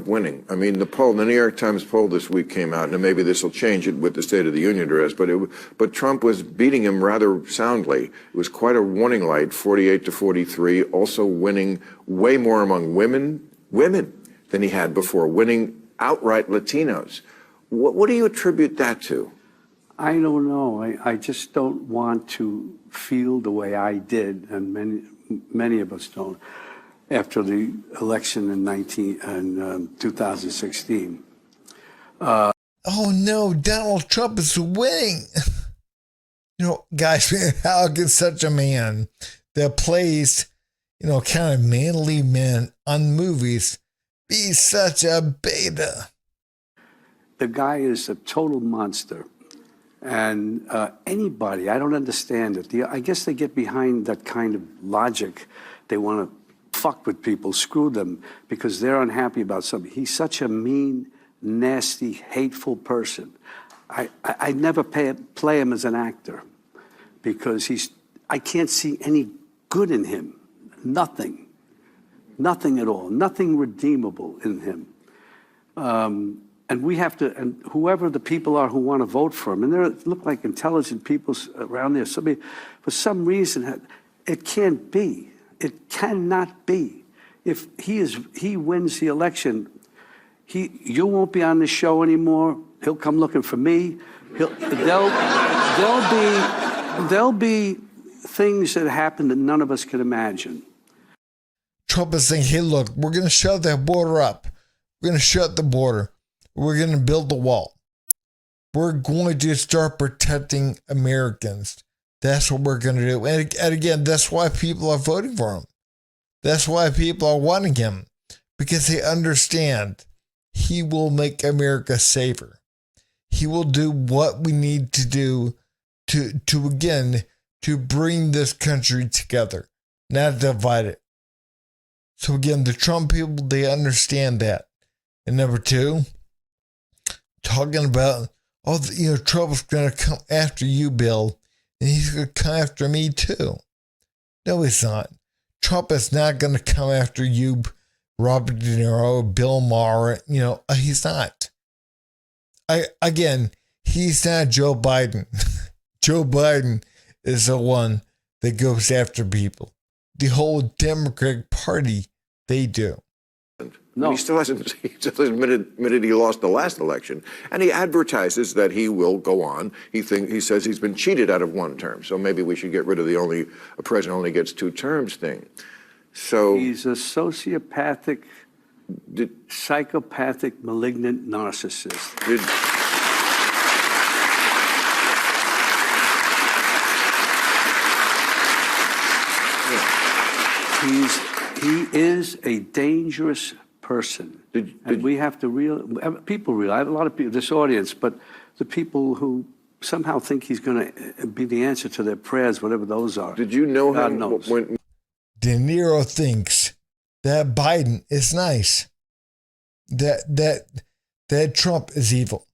Trump winning. I mean, the New York Times poll this week came out, and maybe this will change it with the State of the Union address, but Trump was beating him rather soundly. It was quite a warning light, 48 to 43, also winning way more among women than he had before, winning outright Latinos. What do you attribute that to? I don't know. I just don't want to feel the way I did, and many of us don't, after the election in 2016. Oh no, Donald Trump is winning. You know, guys, how can such a man that plays, you know, kind of manly men on movies be such a beta? The guy is a total monster. And anybody, I don't understand it. I guess they get behind that kind of logic. They want to fuck with people, screw them, because they're unhappy about something. He's such a mean, nasty, hateful person. I never play him as an actor because I can't see any good in him. Nothing. Nothing at all. Nothing redeemable in him. And we have to, and whoever the people are who want to vote for him, and there look like intelligent people around there. Somebody, for some reason, it can't be. It cannot be. If he wins the election, you won't be on the show anymore. He'll come looking for me. There'll be things that happen that none of us can imagine. Trump is saying, hey, look, we're going to shut that border up. We're going to shut the border. We're going to build the wall. We're going to start protecting Americans. That's what we're going to do. And again, that's why people are voting for him. That's why people are wanting him. Because they understand he will make America safer. He will do what we need to do to bring this country together, not divide it. So again, the Trump people, they understand that. And number two, talking about, Trump's going to come after you, Bill, and he's going to come after me too. No, he's not. Trump is not going to come after you, Robert DeNiro, Bill Maher. He's not. He's not Joe Biden. Joe Biden is the one that goes after people. The whole Democratic Party, they do. No. He still hasn't admitted he lost the last election. And he advertises that he will go on. He says he's been cheated out of one term. So maybe we should get rid of a president only gets 2 terms thing. So he's a sociopathic, psychopathic, malignant narcissist. He is a dangerous person. And we have to people realize, a lot of people, this audience, but the people who somehow think he's going to be the answer to their prayers, whatever those are. Did you know God him knows. when DeNiro thinks that Biden is nice, that Trump is evil.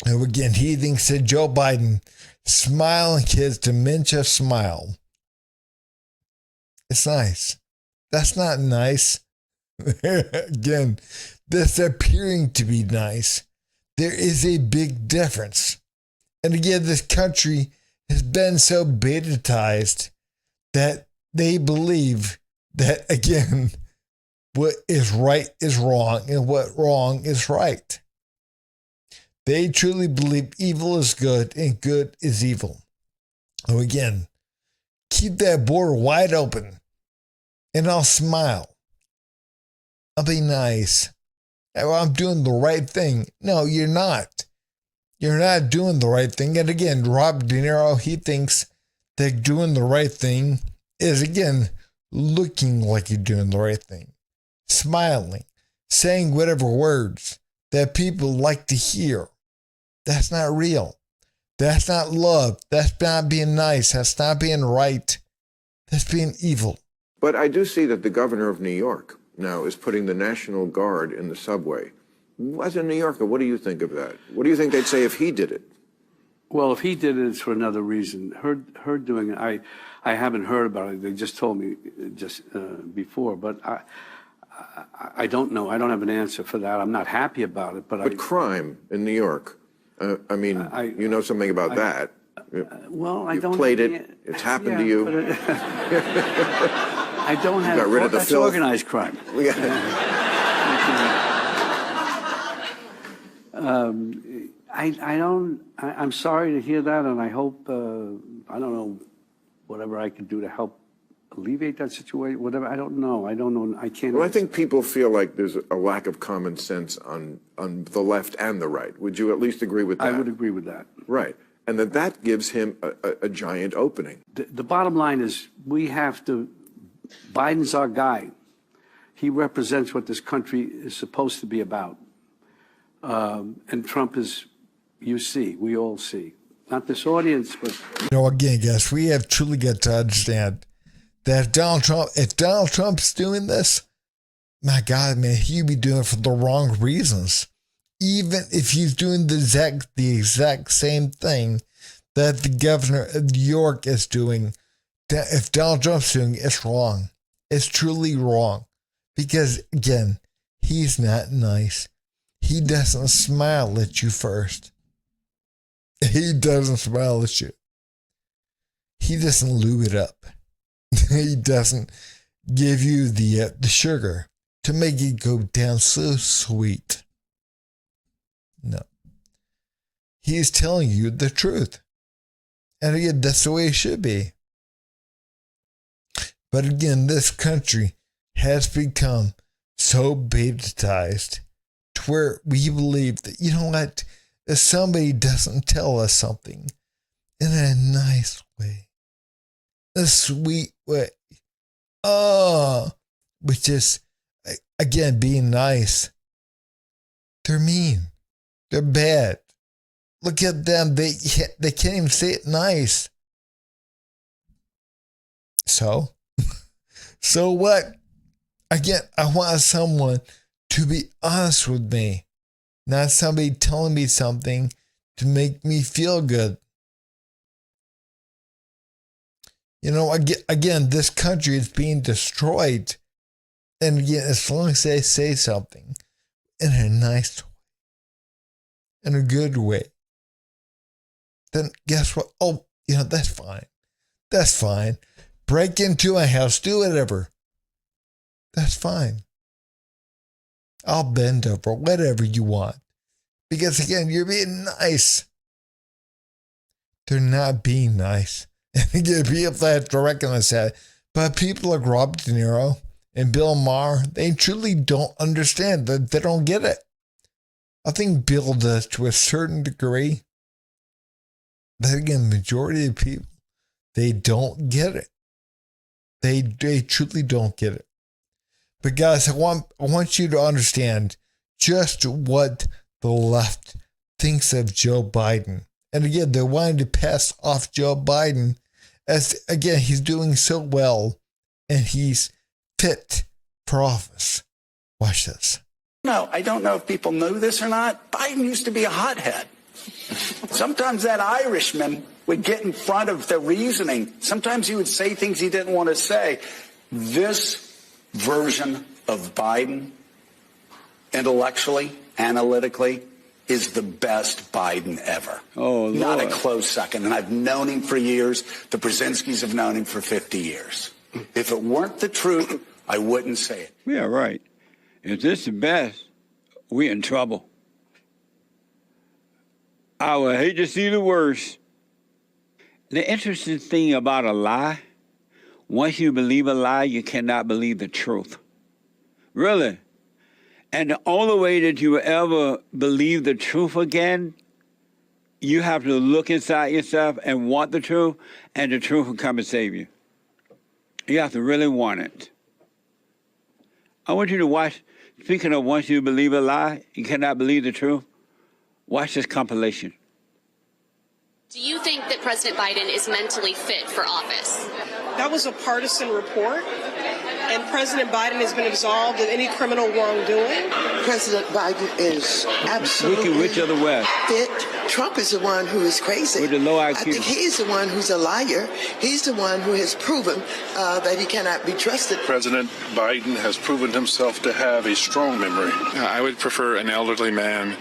And again, he thinks that Joe Biden smiling his dementia smile, it's nice. That's not nice. Again, that's appearing to be nice. There is a big difference. And again, this country has been so betatized that they believe that, again, what is right is wrong and what wrong is right. They truly believe evil is good and good is evil. So again, keep that border wide open and I'll smile. I'll be nice. I'm doing the right thing. No, you're not. You're not doing the right thing. And again, Robert DeNiro, he thinks that doing the right thing is, again, looking like you're doing the right thing. Smiling. Saying whatever words that people like to hear. That's not real. That's not love. That's not being nice. That's not being right. That's being evil. But I do see that the governor of New York now is putting the National Guard in the subway. As a New Yorker, what do you think of that? What do you think they'd say if he did it? Well, if he did it, it's for another reason. Her doing it, I haven't heard about it. They just told me just before. But I don't know. I don't have an answer for that. I'm not happy about it, But crime in New York, I mean, you know something about that. Well, I You don't. played it. It's happened to you. I don't have. Got rid of the that's filth. organized crime. I don't. I'm sorry to hear that, and I hope. I don't know, whatever I can do to help alleviate that situation. Whatever. I don't know. I can't. Well, I think people feel like there's a lack of common sense on the left and the right. Would you at least agree with that? I would agree with that. Right. And that gives him a giant opening. The bottom line is we have to. Biden's our guy. He represents what this country is supposed to be about. And Trump is, you see, we all see. Not this audience, but... Again, guys, we have truly got to understand that if Donald Trump's doing this, my God, man, he'd be doing it for the wrong reasons. Even if he's doing the exact same thing that the governor of New York is doing, if Donald Trump's doing it, it's wrong. It's truly wrong. Because, again, he's not nice. He doesn't smile at you first. He doesn't smile at you. He doesn't lube it up. He doesn't give you the sugar to make it go down so sweet. No. He's telling you the truth. And again, that's the way it should be. But again, this country has become so beta-tized to where we believe that, you know what, if somebody doesn't tell us something in a nice way, a sweet way, which is, again, being nice, they're mean, they're bad. Look at them, they can't even say it nice. So what? Again, I want someone to be honest with me, not somebody telling me something to make me feel good. Again, this country is being destroyed. And again, as long as they say something in a nice way, in a good way, then guess what? Oh, that's fine. That's fine. Break into my house, do whatever. That's fine. I'll bend over, whatever you want. Because again, you're being nice. They're not being nice. And again, people have to recognize that. But people like Robert DeNiro and Bill Maher, they truly don't understand that. They don't get it. I think Bill does to a certain degree. But again, majority of people, they don't get it. They truly don't get it. But guys, I want you to understand just what the left thinks of Joe Biden. And again, they're wanting to pass off Joe Biden as, again, he's doing so well and he's fit for office. Watch this. No, I don't know if people know this or not. Biden used to be a hothead. Sometimes that Irishman would get in front of the reasoning. Sometimes he would say things he didn't want to say. This version of Biden, intellectually, analytically, is the best Biden ever. Oh, Lord. Not a close second. And I've known him for years. The Brzezinskis have known him for 50 years. If it weren't the truth, I wouldn't say it. Yeah, right. If this is the best, we're in trouble. I would hate to see the worst. The interesting thing about a lie, once you believe a lie, you cannot believe the truth. Really. And the only way that you will ever believe the truth again, you have to look inside yourself and want the truth, and the truth will come and save you. You have to really want it. I want you to watch, speaking of once you believe a lie, you cannot believe the truth, watch this compilation. Do you think that President Biden is mentally fit for office? That was a partisan report, and President Biden has been absolved of any criminal wrongdoing. President Biden is absolutely Wicked Witch of the West. fit Trump is the one who is crazy. With the low IQ. I think he's the one who's a liar. He's the one who has proven that he cannot be trusted. President Biden has proven himself to have a strong memory. I would prefer an elderly man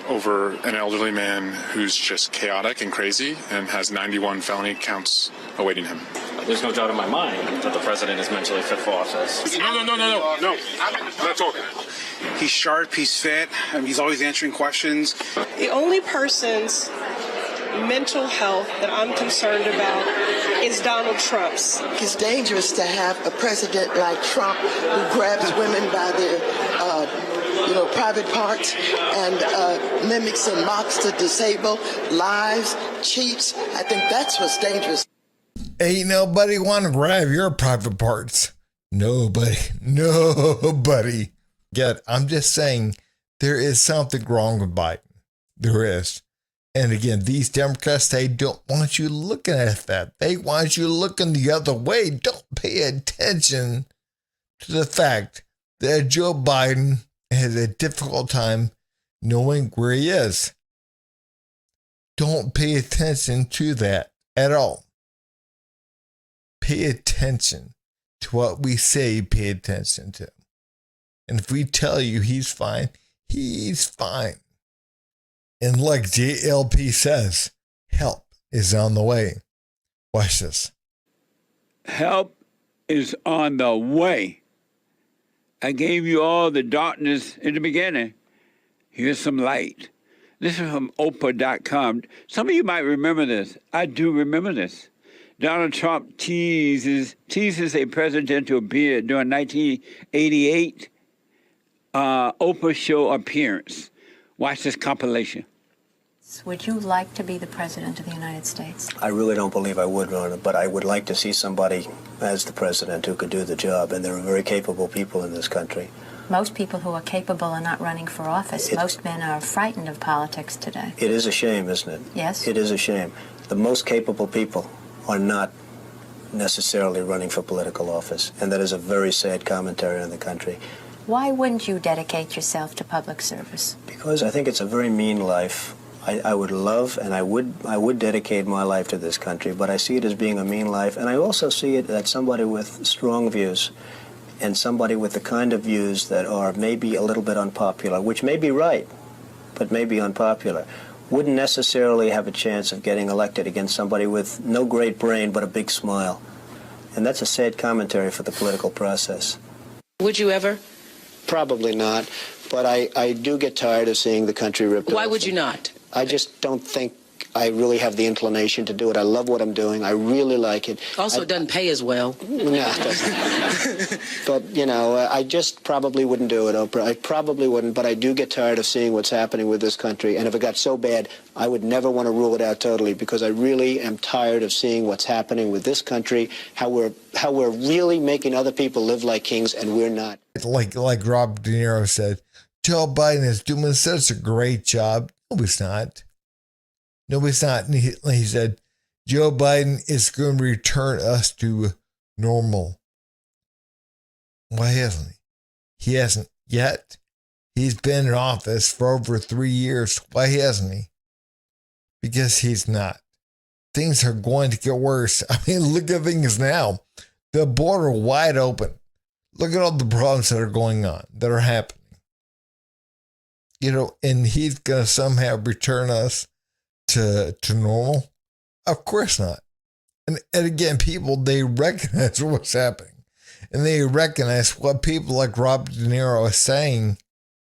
over an elderly man who's just chaotic and crazy and has 91 felony counts awaiting him. There's no doubt in my mind that the president is mentally fit for office. No. I'm not talking. He's sharp, he's fit, he's always answering questions. The only person's mental health that I'm concerned about is Donald Trump's. It's dangerous to have a president like Trump who grabs women by their private parts and mimics and mocks the disabled, lies, cheats. I think that's what's dangerous. Ain't nobody want to grab your private parts. Nobody. Yet, I'm just saying there is something wrong with Biden. There is. And again, these Democrats, they don't want you looking at that. They want you looking the other way. Don't pay attention to the fact that Joe Biden has a difficult time knowing where he is. Don't pay attention to that at all. Pay attention to what we say pay attention to. And if we tell you he's fine, he's fine. And like JLP says, help is on the way. Watch this. Help is on the way. I gave you all the darkness in the beginning. Here's some light. This is from Oprah.com. Some of you might remember this. I do remember this. Donald Trump teases a presidential bid during 1988 Oprah show appearance. Watch this compilation. Would you like to be the president of the United States? I really don't believe I would run it, but I would like to see somebody as the president who could do the job, and there are very capable people in this country. Most people who are capable are not running for office. Most men are frightened of politics today. It is a shame, isn't it? Yes. It is a shame. The most capable people are not necessarily running for political office, and that is a very sad commentary on the country. Why wouldn't you dedicate yourself to public service? Because I think it's a very mean life. I would love and I would dedicate my life to this country, but I see it as being a mean life, and I also see it that somebody with strong views and somebody with the kind of views that are maybe a little bit unpopular, which may be right, but may be unpopular, wouldn't necessarily have a chance of getting elected against somebody with no great brain but a big smile. And that's a sad commentary for the political process. Would you ever? Probably not, but I do get tired of seeing the country ripped off. Why would you not? I just don't think I really have the inclination to do it. I love what I'm doing. I really like it. Also, it doesn't pay as well. No, it doesn't. But, I just probably wouldn't do it, Oprah. I probably wouldn't, but I do get tired of seeing what's happening with this country. And if it got so bad, I would never want to rule it out totally, because I really am tired of seeing what's happening with this country, how we're really making other people live like kings, and we're not. Like Robert DeNiro said, Joe Biden is doing such a great job. No, he's not. No, he's not. And he said, Joe Biden is going to return us to normal. Why hasn't he? He hasn't yet. He's been in office for over 3 years. Why hasn't he? Because he's not. Things are going to get worse. I mean, look at things now. The border wide open. Look at all the problems that are going on, that are happening. And he's going to somehow return us to normal? Of course not. And again, people, they recognize what's happening. And they recognize what people like Robert DeNiro is saying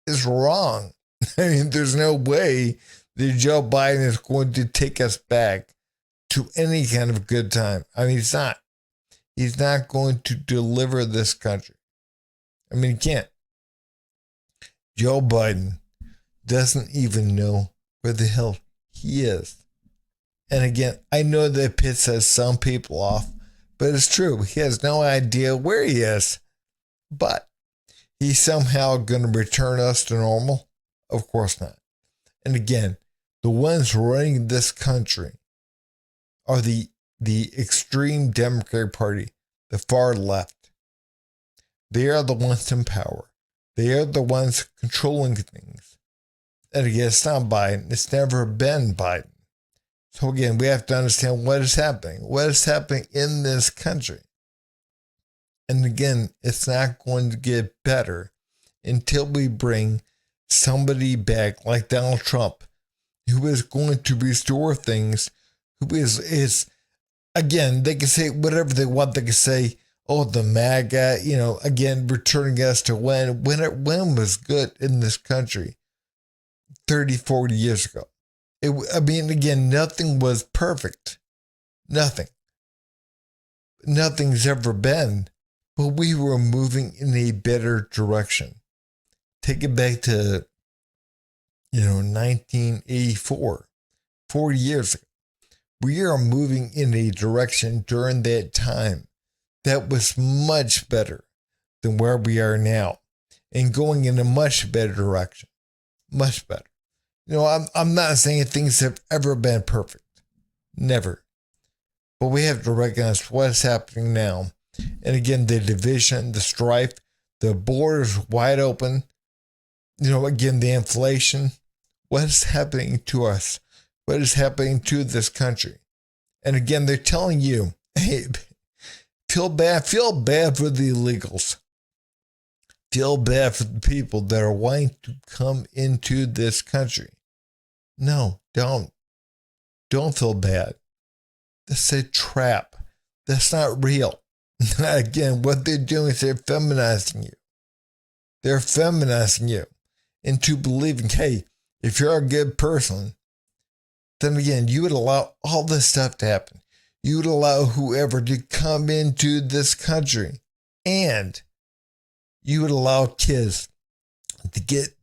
is wrong. I mean, there's no way that Joe Biden is going to take us back to any kind of good time. I mean, he's not. He's not going to deliver this country. I mean, he can't. Joe Biden doesn't even know where the hell he is. And again, I know that pisses some people off, but it's true. He has no idea where he is. But he's somehow going to return us to normal? Of course not. And again, the ones running this country are the extreme Democratic Party, the far left. They are the ones in power. They are the ones controlling things. And again, it's not Biden. It's never been Biden. So again, we have to understand what is happening. What is happening in this country. And again, it's not going to get better until we bring somebody back like Donald Trump, who is going to restore things, who is again, they can say whatever they want. They can say, oh, the MAGA, again, returning us to when was good in this country 30, 40 years ago. Again, nothing was perfect. Nothing. Nothing's ever been. But we were moving in a better direction. Take it back to, 1984, 40 years ago. We are moving in a direction during that time that was much better than where we are now, and going in a much better direction. Much better. I'm not saying things have ever been perfect. Never. But we have to recognize what's happening now. And again, the division, the strife, the borders wide open. Again, the inflation. What is happening to us? What is happening to this country? And again, they're telling you, hey, feel bad for the illegals. Feel bad for the people that are wanting to come into this country. No, don't. Don't feel bad. That's a trap. That's not real. Again, what they're doing is they're feminizing you. They're feminizing you into believing, hey, if you're a good person, then again, you would allow all this stuff to happen. You would allow whoever to come into this country, and you would allow kids to get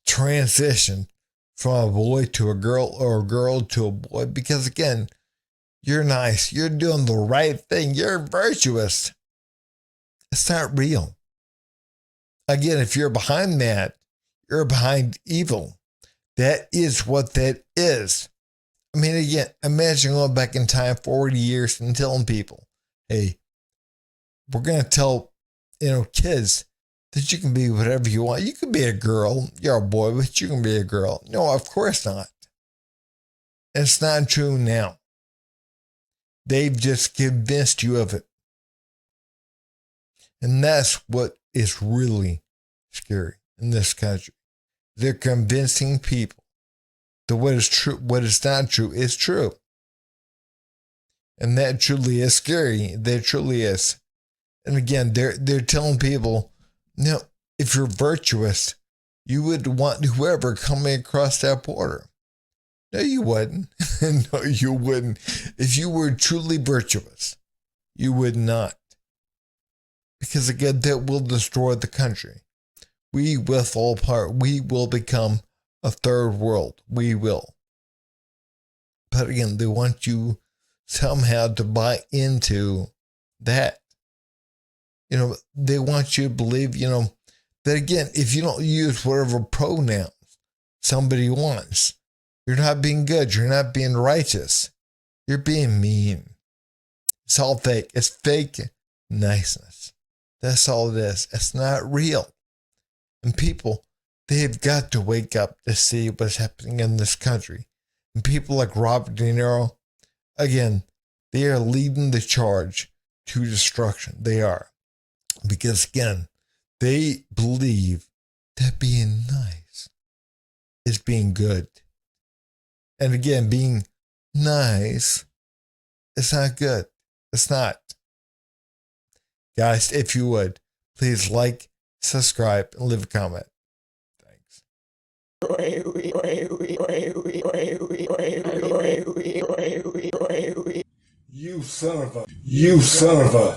transitioned from a boy to a girl or a girl to a boy, because again, you're nice. You're doing the right thing. You're virtuous. It's not real. Again, if you're behind that, you're behind evil. That is what that is. Again, imagine going back in time 40 years and telling people, hey, we're going to tell, kids that you can be whatever you want. You can be a girl. You're a boy, but you can be a girl. No, of course not. It's not true now. They've just convinced you of it. And that's what is really scary in this country. They're convincing people that what is true, what is not true, is true. And that truly is scary. That truly is. And again, they're telling people, if you're virtuous, you would want whoever coming across that border. No, you wouldn't. No, you wouldn't. If you were truly virtuous, you would not. Because again, that will destroy the country. We will fall apart. We will become a third world. We will. But again, they want you somehow to buy into that. They want you to believe, that again, if you don't use whatever pronouns somebody wants, you're not being good. You're not being righteous. You're being mean. It's all fake. It's fake niceness. That's all it is. It's not real. And people, they've got to wake up to see what's happening in this country. And people like Robert DeNiro, again, they are leading the charge to destruction. They are. Because again, they believe that being nice is being good. And again, being nice is not good. It's not. Guys, if you would, please like, subscribe, and leave a comment. Thanks. You son of a.